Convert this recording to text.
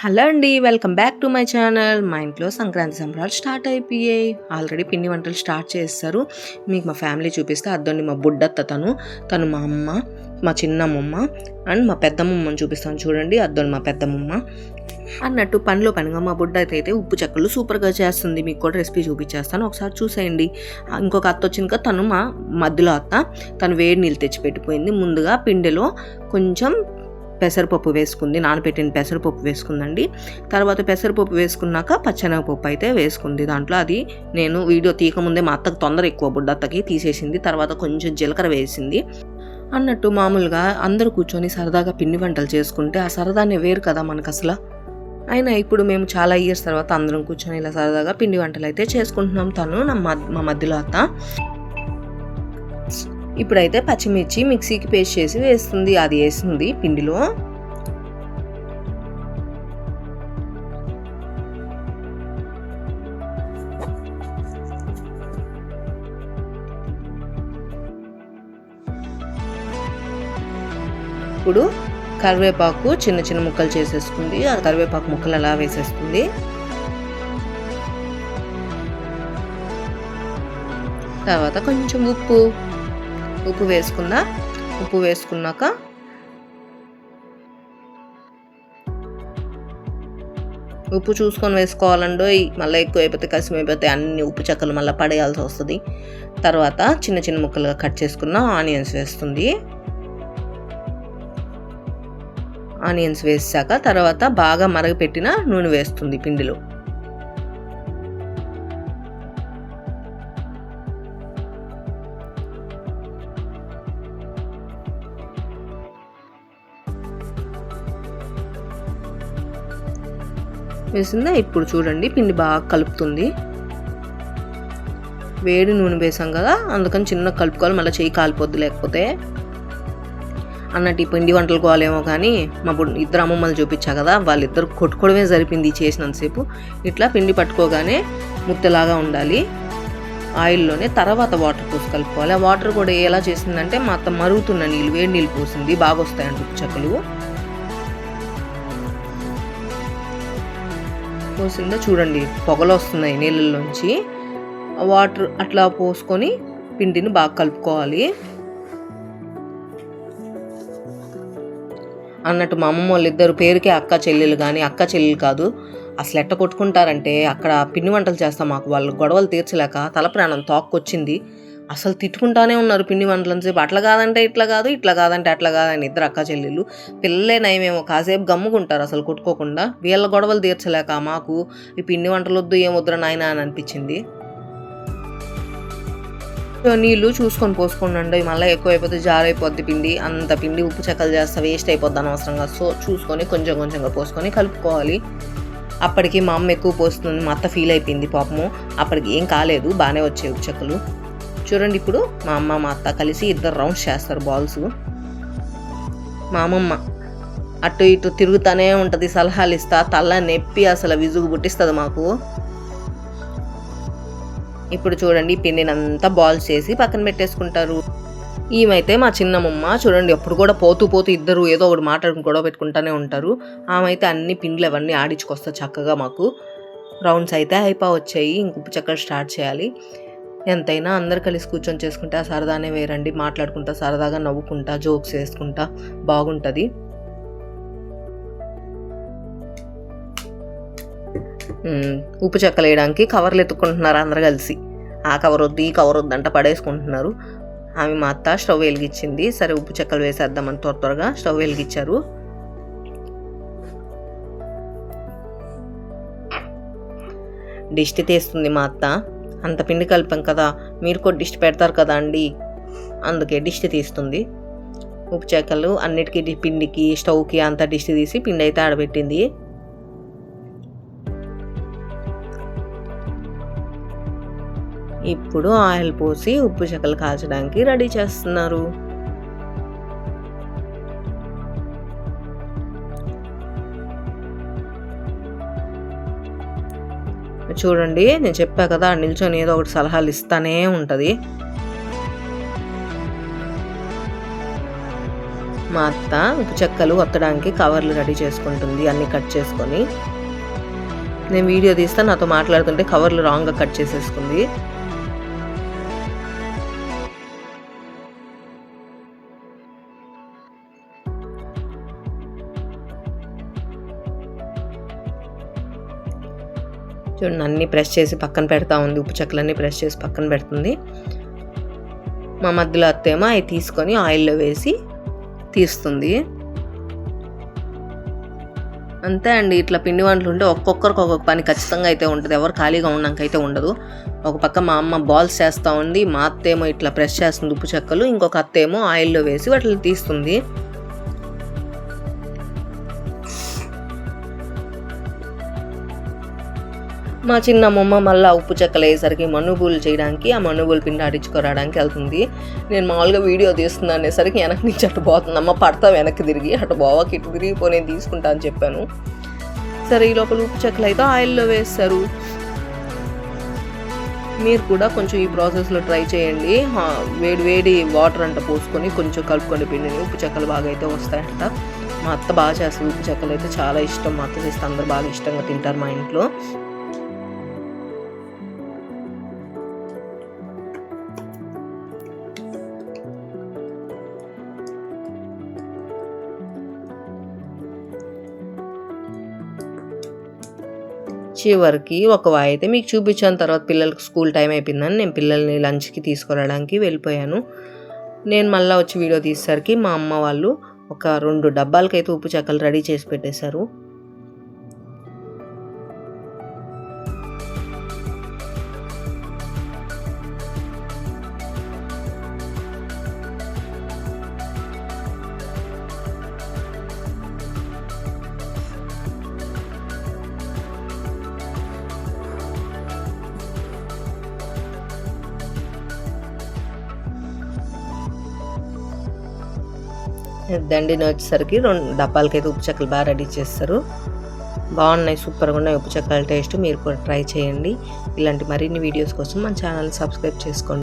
Hello అండి, welcome back to my channel. మా ఇంట్లో సంక్రాంతి సంబరాలు స్టార్ట్ అయిపోయాయి. ఆల్రెడీ పిండి వంటలు స్టార్ట్ చేస్తారు. మీకు మా ఫ్యామిలీ చూపిస్తే అద్దండి, మా బుడ్డత్త తను మా అమ్మ, మా చిన్నమ్మమ్మ అండ్ మా పెద్దమ్మమ్మని చూపిస్తాను చూడండి. అద్దండి మా పెద్దమ్మమ్మ. అన్నట్టు పనిగా మా బుడ్డ అయితే ఉప్పు చెక్కలు సూపర్గా చేస్తుంది. మీకు కూడా రెసిపీ చూపించేస్తాను, ఒకసారి చూసేయండి. ఇంకొక అత్త వచ్చింది, తను మా మధ్యలో అత్త. తను వేడి నీళ్ళు తెచ్చి పెట్టిపోయింది. ముందుగా పిండిలో కొంచెం పెసరపప్పు వేసుకుంది, నానబెట్టిన పెసరపప్పు వేసుకుందండి. తర్వాత పెసరపప్పు వేసుకున్నాక పచ్చెనగపప్పు అయితే వేసుకుంది దాంట్లో. అది నేను వీడియో తీయకముందే మా అత్తకు తొందర ఎక్కువ, బుడ్డత్తకి తీసేసింది. తర్వాత కొంచెం జీలకర్ర వేసింది. అన్నట్టు మామూలుగా అందరూ కూర్చొని సరదాగా పిండి వంటలు చేసుకుంటే ఆ సరదానే వేరు కదా మనకు అసలు. అయినా ఇప్పుడు మేము చాలా ఇయర్స్ తర్వాత అందరం కూర్చొని ఇలా సరదాగా పిండి వంటలు అయితే చేసుకుంటున్నాం. తను మా మధ్యలో అత్త. ఇప్పుడైతే పచ్చిమిర్చి మిక్సీకి పేస్ట్ చేసి వేస్తుంది. అది వేసింది పిండిలో. ఇప్పుడు కరివేపాకు చిన్న చిన్న ముక్కలు చేసేసుకుంది. ఆ కరివేపాకు ముక్కలు అలా వేసేస్తుంది. తర్వాత కొంచెం ఉప్పు వేసుకుందా. ఉప్పు వేసుకున్నాక ఉప్పు చూసుకొని వేసుకోవాలండో. మళ్ళీ ఎక్కువ అయిపోతే కసిమైపోతే అన్ని ఉప్పు చెక్కలు మళ్ళీ పడేయాల్సి వస్తుంది. తర్వాత చిన్న చిన్న ముక్కలుగా కట్ చేసుకున్న ఆనియన్స్ వేస్తుంది. ఆనియన్స్ వేసాక తర్వాత బాగా మరగపెట్టిన నూనె వేస్తుంది పిండిలో. వేసిందా. ఇప్పుడు చూడండి పిండి బాగా కలుపుతుంది. వేడి నూనె వేసాం కదా, అందుకని చిన్న కలుపుకోవాలి, మళ్ళీ చేయి కాలిపోద్ది లేకపోతే. అన్నట్టు ఈ పిండి వంటలు కోవాలేమో కానీ మా ఇద్దరు అమ్మమ్మలు చూపించా కదా, వాళ్ళిద్దరు కొట్టుకోవడమే సరిపోయింది చేసినంతసేపు. ఇట్లా పిండి పట్టుకోగానే ముద్దలాగా ఉండాలి ఆయిల్లోనే. తర్వాత వాటర్ పోసి కలుపుకోవాలి. ఆ వాటర్ కూడా ఎలా చేసిందంటే మా అత్త మరుగుతున్న నీళ్ళు, వేడి నీళ్ళు పోసింది. బాగా వస్తాయంట ఉప్పు చెక్కలు. పోసిందో చూడండి, పొగలు వస్తున్నాయి నీళ్ళల్లోంచి. వాటర్ అట్లా పోసుకొని పిండిని బాగా కలుపుకోవాలి. అన్నట్టు మా అమ్మమ్మ వాళ్ళు ఇద్దరు పేరుకే అక్క చెల్లెలు, కానీ అక్క చెల్లెలు కాదు. అసలు ఎట్ట కొట్టుకుంటారంటే, అక్కడ పిండి వంటలు చేస్తాం మాకు వాళ్ళు గొడవలు తీర్చలేక తల ప్రాణం తోక్కొచ్చింది. అసలు తిట్టుకుంటానే ఉన్నారు పిండి వంటలని సేపు. అట్లా కాదంటే ఇట్లా కాదు, ఇట్లా కాదంటే అట్లా కాదని ఇద్దరు అక్క చెల్లెళ్ళు. పిల్లలే నయమేమో కాసేపు గమ్ముకుంటారు అసలు కొట్టుకోకుండా. వీళ్ళ గొడవలు తీర్చలేక మాకు ఈ పిండి వంటలు వద్దు, ఏం వద్దురా నాయన అని అనిపించింది. నీళ్ళు చూసుకొని పోసుకోండి, మళ్ళీ ఎక్కువ అయిపోతే జారైపోద్ది పిండి. అంత పిండి ఉప్పు చెక్కలు చేస్తా వేస్ట్ అయిపోద్ది అనవసరంగా. సో చూసుకొని కొంచెం కొంచెంగా పోసుకొని కలుపుకోవాలి. అప్పటికి మా అమ్మ ఎక్కువ పోస్తుంది, మా అత్త ఫీల్ అయిపోయింది పాపము. అప్పటికి ఏం కాలేదు, బాగానే వచ్చాయి ఉప్పు చెక్కలు. చూడండి ఇప్పుడు మా అమ్మ మా అత్త కలిసి ఇద్దరు రౌండ్స్ చేస్తారు బాల్స్. మా అమ్మమ్మ అటు ఇటు తిరుగుతూనే ఉంటుంది, సలహాలు ఇస్తా. తల నొప్పి అసలు విసుగు పుట్టిస్తుంది మాకు. ఇప్పుడు చూడండి పిండినంతా బాల్స్ చేసి పక్కన పెట్టేసుకుంటారు. ఈమెతే మా చిన్నమ్మమ్మ. చూడండి ఎప్పుడు కూడా పోతూ ఇద్దరు ఏదో ఒకటి మాట్లాడుకుని గొడవ పెట్టుకుంటూనే ఉంటారు. ఆమె అయితే అన్ని పిండ్లు అవన్నీ ఆడించుకొస్తా చక్కగా. మాకు రౌండ్స్ అయితే వచ్చాయి. ఇంక ఉప్పు చెక్కలు స్టార్ట్ చేయాలి. ఎంతైనా అందరు కలిసి కూర్చొని చేసుకుంటే ఆ సరదానే వేరండి. మాట్లాడుకుంటా సరదాగా నవ్వుకుంటా జోక్స్ వేసుకుంటా బాగుంటుంది. ఉప్పు చెక్కలు వేయడానికి కవర్లు ఎత్తుకుంటున్నారు అందరు కలిసి. ఆ కవర్ వద్దు, ఈ కవర్ వద్దు అంట పడేసుకుంటున్నారు. ఆమె మా అత్త స్టవ్ వెలిగించింది. సరే ఉప్పు చెక్కలు వేసేద్దామని త్వరగా స్టవ్ వెలిగించారు. దిష్టి తీస్తుంది మా అత్త. అంత పిండి కలిపాం కదా, మీరు కూడా దిష్టి పెడతారు కదా అండి, అందుకే దిష్టి తీస్తుంది. ఉప్పు చెక్కలు అన్నిటికీ పిండికి స్టవ్కి అంతా దిష్టి తీసి పిండి అయితే ఆడబెట్టింది. ఇప్పుడు ఆయిల్ పోసి ఉప్పు చెక్కలు కాల్చడానికి రెడీ చేస్తున్నారు. చూడండి నేను చెప్పా కదా, నిల్చొని ఏదో ఒకటి సలహాలు ఇస్తానే ఉంటుంది. మా అత్త ఉప్పు చెక్కలు వత్తడానికి కవర్లు రెడీ చేసుకుంటుంది, అన్నీ కట్ చేసుకొని. నేను వీడియో తీస్తా, నాతో మాట్లాడుతుంటే కవర్లు రాంగ్గా కట్ చేసేసుకుంది. చూడండి, అన్నీ ప్రెస్ చేసి పక్కన పెడతా ఉంది, ఉప్పు చెక్కలన్నీ ప్రెస్ చేసి పక్కన పెడుతుంది. మా మధ్యలో అత్తేమో అవి తీసుకొని ఆయిల్లో వేసి తీస్తుంది. అంతే అండి, ఇట్లా పిండి వంటలు ఉంటే ఒక్కొక్కరికి ఒక్కొక్క పని ఖచ్చితంగా అయితే ఉంటుంది, ఎవరు ఖాళీగా ఉండడానికైతే ఉండదు. ఒక పక్క మా అమ్మ బాల్స్ చేస్తూ ఉంది, మా అత్తేమో ఇట్లా ప్రెస్ చేస్తుంది ఉప్పు చెక్కలు, ఇంకొక అత్తేమో ఆయిల్లో వేసి వాటిని తీస్తుంది. మా చిన్నమ్మ మళ్ళీ ఉప్పు చెక్కలు వేసరికి మనుగులు చేయడానికి, ఆ మనుగులు పిండి ఆడించుకోరాడానికి వెళ్తుంది. నేను మామూలుగా వీడియో తీస్తున్నా అనేసరికి వెనక్కి నుంచి అటు పోతుంది. అమ్మ పడతా వెనక్కి తిరిగి, అటు బావకి ఇటు తిరిగిపో, నేను తీసుకుంటా అని చెప్పాను. సరే, ఈ లోపల ఉప్పు చెక్కలు అయితే ఆయిల్లో వేస్తారు. మీరు కూడా కొంచెం ఈ ప్రాసెస్లో ట్రై చేయండి. వేడి వేడి వాటర్ అంట పోసుకొని కొంచెం కలుపుకొని పిండిని, ఉప్పు చెక్కలు బాగా అయితే వస్తాయంట. మా అత్త బాగా చేస్తుంది, ఉప్పు చెక్కలు అయితే చాలా ఇష్టం. మా అత్త చేస్తే అందరు బాగా ఇష్టంగా తింటారు మా ఇంట్లో. చివరికి ఒక వాయి అయితే మీకు చూపించాను. తర్వాత పిల్లలకు స్కూల్ టైం అయిపోయిందని నేను పిల్లల్ని లంచ్కి తీసుకురావడానికి వెళ్ళిపోయాను. నేను మళ్ళీ వచ్చి వీడియో తీసేసరికి మా అమ్మ వాళ్ళు ఒక 2 డబ్బాలకైతే ఉప్పు చెక్కలు రెడీ చేసి పెట్టేశారు. దండిని వచ్చేసరికి 2 డబ్బాలకైతే ఉప్పు చెక్కలు బాగా రెడీ చేస్తారు. బాగున్నాయి, సూపర్గా ఉన్నాయి ఉప్పు చెక్కల టేస్ట్. మీరు కూడా ట్రై చేయండి. ఇలాంటి మరిన్ని వీడియోస్ కోసం మన ఛానల్ సబ్స్క్రైబ్ చేసుకోండి.